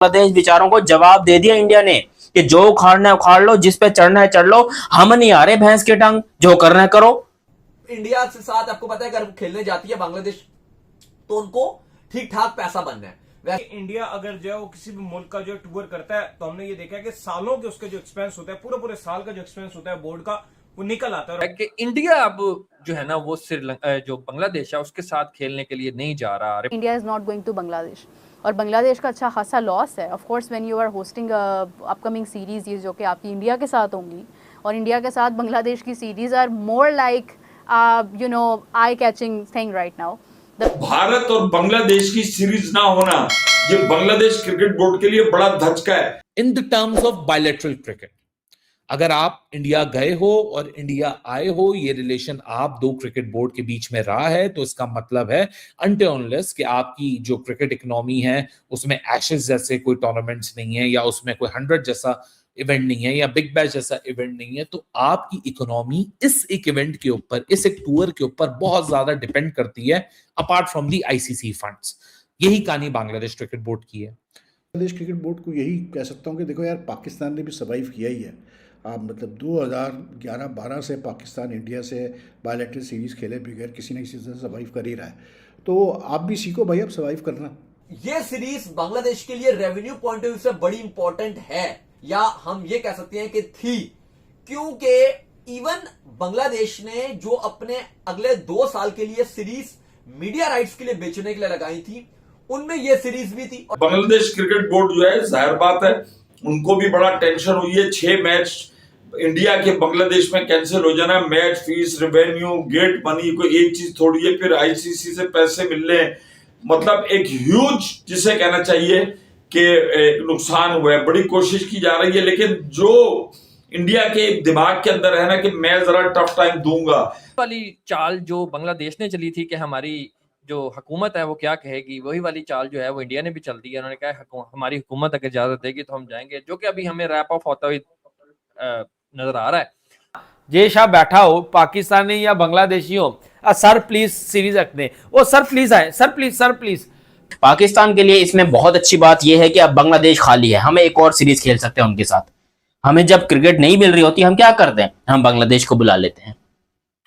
बांग्लादेश बेचारों को जवाब दे दिया इंडिया ने कि जो उखाड़ना है उखाड़ लो, जिस पे चढ़ना है चढ़ लो, हम नहीं आ रहे भैंस के टंग, जो करना है करो। इंडिया से साथ आपको पता है अगर खेलने जाती है बांग्लादेश तो उनको ठीक ठाक पैसा बनना है। इंडिया अगर जो है वो किसी भी मुल्क का जो टूर करता है तो हमने ये देखा है कि सालों के उसके जो एक्सपेंस होता है, पूरे पूरे साल का जो एक्सपेंस होता है बोर्ड का, वो निकल आता है कि इंडिया अब जो है ना वो श्रीलंका जो बांग्लादेश है उसके साथ खेलने के लिए नहीं जा रहा। India is not going to Bangladesh और बांग्लादेश का अच्छा खासा लॉस है। Of course when you are hosting upcoming series ये जो कि आपकी इंडिया के साथ होंगी और इंडिया के साथ बांग्लादेश की series are more like you know I catching thing right now. Bharat और बांग्लादेश की सीरीज ना होना ये बांग्लादेश क्रिकेट बोर्ड के लिए बड़ा धचका है। In the terms of bilateral cricket, अगर आप इंडिया गए हो और इंडिया आए हो, ये रिलेशन आप दो क्रिकेट बोर्ड के बीच में रहा है, तो इसका मतलब है अनटिल अनलेस कि आपकी जो क्रिकेट इकोनॉमी है उसमें एशेज जैसे कोई टूर्नामेंट्स नहीं है या उसमें कोई 100 जैसा इवेंट नहीं है या बिग बैश जैसा इवेंट नहीं है, तो आपकी इकोनॉमी इस एक इवेंट के ऊपर, इस एक टूर के ऊपर बहुत ज्यादा डिपेंड करती है apart from the ICC funds. यही कहानी बांग्लादेश क्रिकेट बोर्ड की है। बांग्लादेश क्रिकेट बोर्ड को यही कह सकता हूँ कि देखो यार, पाकिस्तान ने भी सर्वाइव किया ही है। आप मतलब 2011-12 से पाकिस्तान इंडिया से बायलैटरल सीरीज खेले बगैर किसी न किसी तरह सर्वाइव कर ही रहा है। तो आप भी सीखो भाई, अब सर्वाइव करना। ये सीरीज बांग्लादेश के लिए रेवेन्यू पॉइंट ऑफ व्यू से बड़ी इंपॉर्टेंट है, या हम ये कह सकते हैं कि थी, क्योंकि इवन बांग्लादेश ने जो अपने अगले 2 साल के लिए सीरीज मीडिया राइट्स के लिए बेचने के लिए लगाई थी, उनमें यह सीरीज भी थी। बांग्लादेश क्रिकेट बोर्ड जो है, जाहिर बात है उनको भी बड़ा टेंशन हुई है। 6 मैच इंडिया के बांग्लादेश में कैंसिल हो जाना, match fees, revenue, get money, कोई एक चीज थोड़ी है, फिर आईसीसी से पैसे मिलने, मतलब एक ह्यूज जिसे कहना चाहिए कि नुकसान हुआ है। बड़ी कोशिश की जा रही है, लेकिन जो इंडिया के दिमाग के अंदर है ना कि मैं जरा टफ टाइम दूंगा, वाली चाल जो बांग्लादेश ने चली थी कि हमारी जो हुकूमत है वो क्या कहेगी, वही वाली चाल जो है वो इंडिया ने भी चल दी है। उन्होंने कहा हमारी हुकूमत अगर इजाजत देगी तो हम जाएंगे, जो कि अभी हमें रैप ऑफ होता हुआ नजर आ रहा है। जे शाह बैठा हो, पाकिस्तानी या बांग्लादेशी हो, सर प्लीज सीरीज रखने, वो सर प्लीज आए, sir please, sir please. Pakistan के लिए इसमें बहुत अच्छी बात यह है कि अब बांग्लादेश खाली है, हमें एक और सीरीज खेल सकते हैं उनके साथ। हमें जब क्रिकेट नहीं मिल रही होती हम क्या करते हैं, हम बांग्लादेश को बुला लेते हैं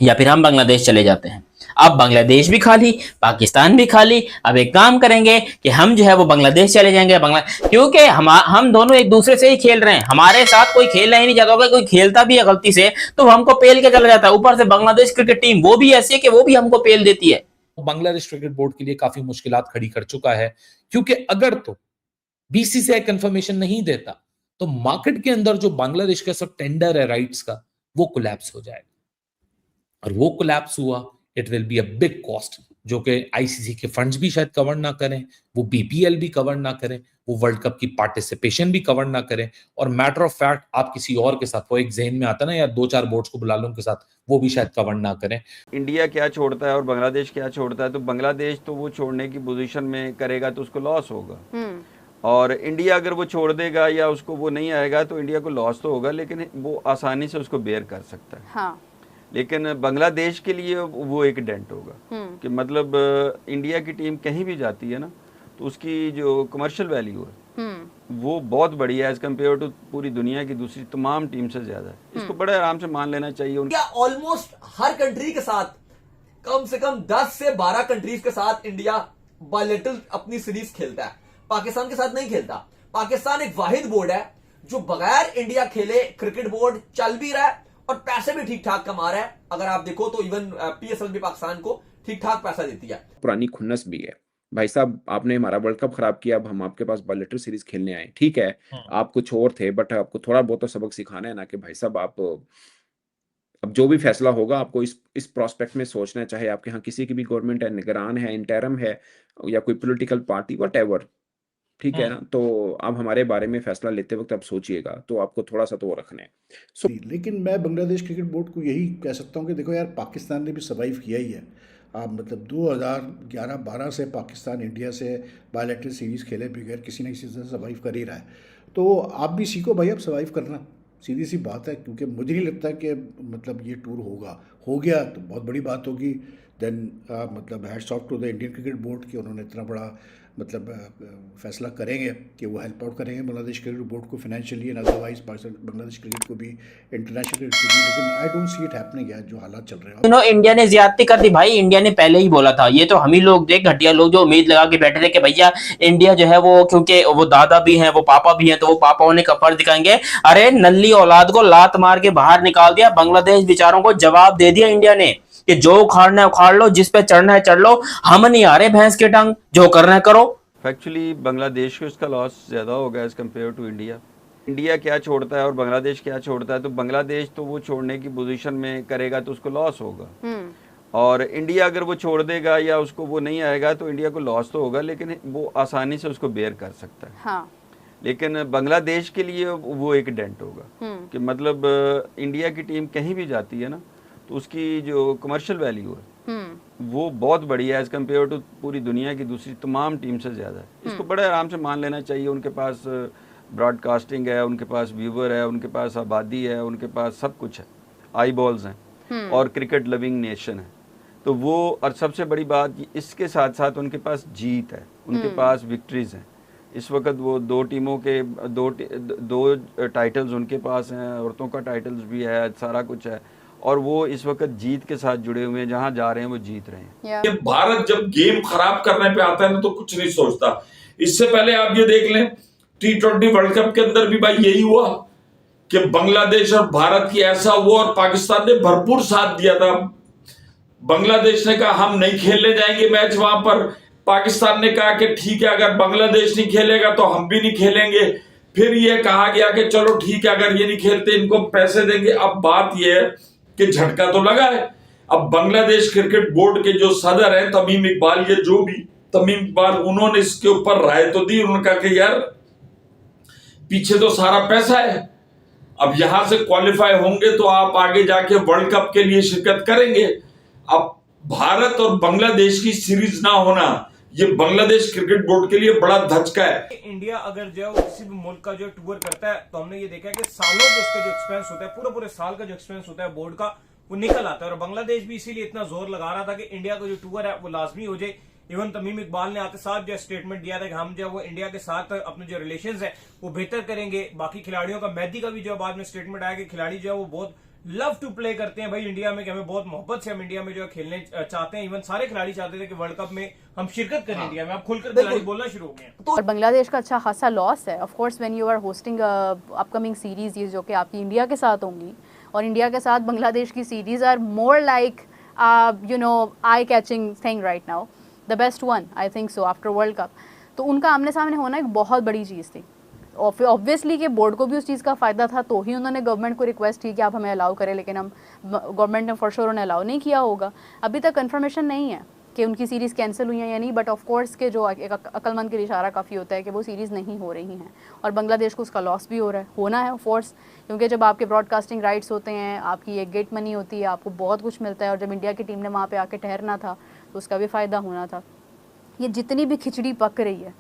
या फिर हम बांग्लादेश चले जाते हैं। अब बांग्लादेश भी खाली, पाकिस्तान भी खाली। अब एक काम करेंगे कि हम जो है वो बांग्लादेश चले जाएंगे, क्योंकि हम दोनों एक दूसरे से ही खेल रहे हैं, हमारे साथ कोई खेलना ही नहीं चाहता होगा। कोई खेलता भी है गलती से तो हमको पेल के चला जाता है। ऊपर से बांग्लादेश क्रिकेट टीम वो भी ऐसी है कि वो भी हमको पेल देती है। बांग्लादेश क्रिकेट बोर्ड के लिए काफी मुश्किलात खड़ी कर चुका है, क्योंकि अगर तो बीसीसीआई कंफर्मेशन नहीं देता तो मार्केट के अंदर जो बांग्लादेश का सब टेंडर है राइट्स का, वो कोलैप्स हो जाएगा। और वो कोलैप्स हुआ, it will be a big cost, जो कि आईसीसी के फंड्स भी शायद कवर ना करें, वो बीपीएल भी कवर ना करें, वो वर्ल्ड कप की पार्टिसिपेशन भी कवर ना करें। और मैटर ऑफ फैक्ट आप किसी और के साथ, वो एक ज़हन में आता ना यार 2-4 बोर्ड्स को बुला लो उनके साथ, वो भी शायद कवर ना करें। इंडिया क्या छोड़ता है और बांग्लादेश क्या छोड़ता है, तो बांग्लादेश तो वो छोड़ने की पोजीशन में करेगा तो उसको लॉस होगा, और इंडिया अगर वो छोड़ देगा या उसको वो नहीं आएगा तो इंडिया को लॉस तो होगा, लेकिन वो आसानी से उसको बेयर कर सकता है। हाँ। लेकिन बांग्लादेश के लिए वो एक डेंट होगा कि मतलब इंडिया की टीम कहीं भी जाती है ना तो उसकी जो कमर्शियल वैल्यू है वो बहुत बड़ी है एज कम्पेयर टू पूरी दुनिया की दूसरी तमाम टीम से ज्यादा है। इसको बड़े आराम से मान लेना चाहिए। इंडिया ऑलमोस्ट हर कंट्री के साथ, कम से कम 10 से 12 कंट्रीज के साथ इंडिया बायलैटरल अपनी सीरीज खेलता है, पाकिस्तान के साथ नहीं खेलता। पाकिस्तान एक वाहिद बोर्ड है जो बगैर इंडिया खेले क्रिकेट बोर्ड चल भी रहा है और पैसे भी ठीक ठाक कमा रहा है। अगर आप देखो तो इवन पीएसएल भी पाकिस्तान को ठीक ठाक पैसा देती है। पुरानी खुन्नस भी है भाई साहब, आपने हमारा वर्ल्ड कप खराब किया, अब हम आपके पास बायलैटरल सीरीज खेलने आए, ठीक है आप कुछ और थे, बट आपको थोड़ा बहुत तो सबक सिखाना है ना कि भाई साहब आप अब जो भी फैसला होगा आपको इस प्रोस्पेक्ट में सोचना है, चाहे आपके यहाँ किसी की भी गवर्नमेंट है, निगरान है, इंटरम है या कोई पॉलिटिकल पार्टी, व्हाटएवर, ठीक है ना। तो आप हमारे बारे में फैसला लेते वक्त आप सोचिएगा, तो आपको थोड़ा सा तो रखना है। लेकिन मैं बांग्लादेश क्रिकेट बोर्ड को यही कह सकता हूँ कि देखो यार, पाकिस्तान ने भी सर्वाइव किया ही है। आप मतलब 2011-12 से पाकिस्तान इंडिया से बायलैटरल सीरीज खेले बगैर किसी न किसी तरह सर्वाइव कर ही रहा है। तो आप भी सीखो भाई, अब सर्वाइव करना, सीधी सी बात है। क्योंकि मुझे नहीं लगता कि मतलब ये टूर हो गया तो बहुत बड़ी बात होगी। देन मतलब hats off to the Indian cricket board कि उन्होंने इतना बड़ा फैसला करेंगे कि वो हेल्प आउट करेंगे बांग्लादेश क्रिकेट बोर्ड को financially and otherwise Bangladesh cricket को भी, इंटरनेशनल क्रिकेट को भी, लेकिन I don't see it happening यार जो हालात चल रहे हैं। इंडिया ने ज्यादती कर दी भाई। इंडिया ने पहले ही बोला था, ये तो हम ही लोग थे घटिया लोग जो उम्मीद लगा के बैठे थे कि भैया इंडिया जो है वो, क्योंकि वो दादा भी हैं वो पापा भी हैं तो वो पापा होने का फर्ज दिखाएंगे। अरे नल्ली औलाद को लात मार के बाहर निकाल दिया, बांग्लादेश बेचारों को जवाब दे दिया इंडिया ने कि जो उखाड़ना है उखाड़ लो, जिस पे चढ़ना है चढ़ लो, हम नहीं आ रहे भैंस के टांग, जो करना है करो। फैक्चुअली बांग्लादेश को इसका लॉस ज़्यादा होगा as compare to India. India क्या छोड़ता है और बांग्लादेश क्या छोड़ता है, तो बांग्लादेश तो वो छोड़ने की पोजीशन में करेगा तो उसको लॉस होगा, और इंडिया अगर वो छोड़ देगा या उसको वो नहीं आएगा तो इंडिया को लॉस तो होगा, लेकिन वो आसानी से उसको बेयर कर सकता है। हाँ। लेकिन बांग्लादेश के लिए वो एक डेंट होगा कि मतलब इंडिया की टीम कहीं भी जाती है ना तो उसकी जो कमर्शियल वैल्यू है वो बहुत बड़ी है एज कम्पेयर टू पूरी दुनिया की दूसरी तमाम टीम से ज़्यादा है। इसको बड़े आराम से मान लेना चाहिए। उनके पास ब्रॉडकास्टिंग है, उनके पास व्यूवर है, उनके पास आबादी है, उनके पास सब कुछ है, आई बॉल्स हैं और क्रिकेट लविंग नेशन है। तो वो, और सबसे बड़ी बात इसके साथ साथ उनके पास जीत है, उनके पास विक्ट्रीज हैं। इस वक्त वो दो टीमों के दो टाइटल्स उनके पास हैं, औरतों का टाइटल्स भी है, सारा कुछ है, और वो इस वक्त जीत के साथ जुड़े हुए हैं, जहां जा रहे हैं वो जीत रहे हैं। ये भारत जब गेम खराब करने पे आता है ना तो कुछ नहीं सोचता। इससे पहले आप ये देख लें T20 वर्ल्ड कप के अंदर भी भाई यही हुआ कि बांग्लादेश और भारत की ऐसा हुआ और पाकिस्तान ने भरपूर साथ दिया था। बांग्लादेश ने कहा हम नहीं खेलने जाएंगे मैच वहां पर, पाकिस्तान ने कहा कि ठीक है अगर बांग्लादेश नहीं खेलेगा तो हम भी नहीं खेलेंगे। फिर ये कहा गया कि चलो ठीक है अगर ये नहीं खेलते इनको पैसे देंगे। अब बात ये है कि झटका तो लगा है। अब बांग्लादेश क्रिकेट बोर्ड के जो सदर हैं तमीम इकबाल, ये जो भी तमीम इकबाल, उन्होंने इसके ऊपर राय तो दी। उन्होंने कहा कि यार पीछे तो सारा पैसा है, अब यहां से क्वालिफाई होंगे तो आप आगे जाके वर्ल्ड कप के लिए शिरकत करेंगे। अब भारत और बांग्लादेश की सीरीज ना होना ये बांग्लादेश क्रिकेट बोर्ड के लिए बड़ा धचका है। इंडिया अगर जो है वो किसी भी मुल्क का जो टूर करता है तो हमने ये देखा है कि सालों के उसका जो एक्सपेंस होता है, पूरे साल का जो एक्सपेंस होता है बोर्ड का, वो निकल आता है। और बांग्लादेश भी इसीलिए इतना जोर लगा रहा था कि इंडिया का जो टूर है वो लाजमी हो जाए। इवन तमीम इकबाल ने आते साथ जो स्टेटमेंट दिया था कि हम जो वो इंडिया के साथ अपने जो रिलेशंस है वो बेहतर करेंगे। बाकी खिलाड़ियों का, मेहदी का भी जो बाद में स्टेटमेंट आया कि खिलाड़ी जो है वो बहुत लव टू प्ले करते हैं भाई इंडिया में, कि हमें बहुत मोहब्बत से हम इंडिया में जो है खेलने चाहते हैं। इवन सारे खिलाड़ी चाहते थे कि वर्ल्ड कप में हम शिरकत करें इंडिया में। अब खुलकर खिलाड़ी बोलना शुरू हो गए हैं। और बांग्लादेश का अच्छा खासा लॉस है of course when you are hosting upcoming series, ये जो कि आपकी इंडिया के साथ होंगी, और इंडिया के साथ बांग्लादेश की series are more like you know I catching thing right now, the best one I think so after world cup. तो उनका आमने सामने होना एक बहुत बड़ी चीज़ थी। ऑब्वियसली कि बोर्ड को भी उस चीज़ का फ़ायदा था, तो ही उन्होंने गवर्नमेंट को रिक्वेस्ट की कि आप हमें अलाउ करें, लेकिन हम गवर्नमेंट ने फॉर श्योर उन्हें अलाउ नहीं किया होगा। अभी तक कंफर्मेशन नहीं है कि उनकी सीरीज़ कैंसिल हुई है या नहीं, बट ऑफ कोर्स के जो एक अक्लमंद के लिए इशारा काफ़ी होता है कि वो सीरीज़ नहीं हो रही हैं, और बांग्लादेश को उसका लॉस भी हो रहा है, होना है ऑफ कोर्स, क्योंकि जब आपके ब्रॉडकास्टिंग राइट्स होते हैं, आपकी एक गेट मनी होती है, आपको बहुत कुछ मिलता है, और जब इंडिया की टीम ने वहाँ पर आके ठहरना था तो उसका भी फ़ायदा होना था। ये जितनी भी खिचड़ी पक रही है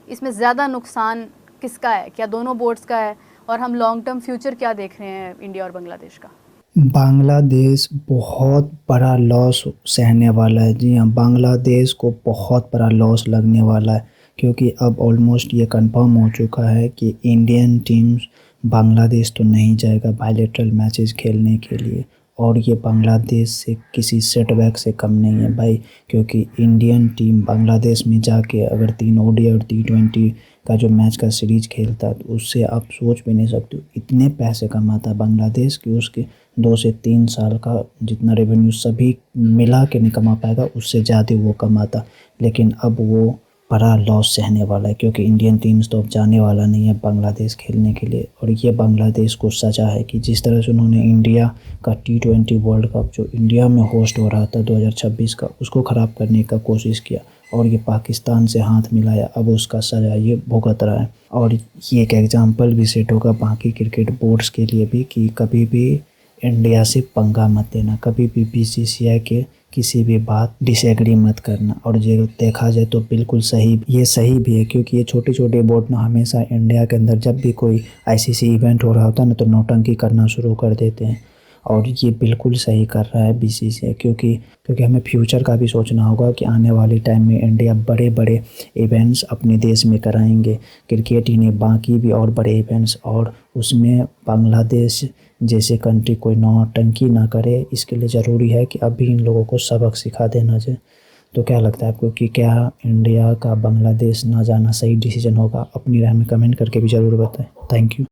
इसमें ज़्यादा नुकसान किसका है? क्या दोनों बोर्ड्स का है? और हम लॉन्ग टर्म फ्यूचर क्या देख रहे हैं इंडिया और बांग्लादेश का? बांग्लादेश बहुत बड़ा लॉस सहने वाला है। जी हाँ, बांग्लादेश को बहुत बड़ा लॉस लगने वाला है, क्योंकि अब ऑलमोस्ट ये कंफर्म हो चुका है कि इंडियन टीम्स बांग्लादेश तो नहीं जाएगा बायलैटरल मैचेस खेलने के लिए, और ये बांग्लादेश से किसी सेटबैक से कम नहीं है भाई, क्योंकि इंडियन टीम बांग्लादेश में जाके अगर 3 ODI और T20 का जो मैच का सीरीज खेलता है तो उससे आप सोच भी नहीं सकते इतने पैसे कमाता बांग्लादेश कि उसके 2 से 3 साल का जितना रेवेन्यू सभी मिला के नहीं कमा पाएगा, उससे ज़्यादा वो कमाता। लेकिन अब वो बड़ा लॉस सहने वाला है, क्योंकि इंडियन टीम्स तो अब जाने वाला नहीं है बांग्लादेश खेलने के लिए। और ये बांग्लादेश को सजा है कि जिस तरह से उन्होंने इंडिया का T20 वर्ल्ड कप जो इंडिया में होस्ट हो रहा था 2026 का, उसको ख़राब करने का कोशिश किया, और ये पाकिस्तान से हाथ मिलाया, अब उसका सजा ये भुगत रहा है। और ये एक एग्जाम्पल भी सेट होगा बाकी क्रिकेट बोर्ड्स के लिए भी कि कभी भी इंडिया से पंगा मत देना, कभी भी BCCI के किसी भी बात डिसएग्री मत करना। और जो देखा जाए तो बिल्कुल सही, ये सही भी है, क्योंकि ये छोटे छोटे बोर्ड ना हमेशा इंडिया के अंदर जब भी कोई ICC इवेंट हो रहा होता है ना तो नौटंकी करना शुरू कर देते हैं। और ये बिल्कुल सही कर रहा है बीसीसीआई, क्योंकि हमें फ्यूचर का भी सोचना होगा कि आने वाले टाइम में इंडिया बड़े बड़े इवेंट्स अपने देश में कराएंगे, क्रिकेट ही नहीं बाकी भी और बड़े इवेंट्स, और उसमें बांग्लादेश जैसे कंट्री कोई नौटंकी ना करे। इसके लिए ज़रूरी है कि अभी इन लोगों को सबक सिखा देना चाहिए। तो क्या लगता है आपको कि क्या इंडिया का बांग्लादेश ना जाना सही डिसीजन होगा? अपनी राय में कमेंट करके भी ज़रूर बताएं। Thank you.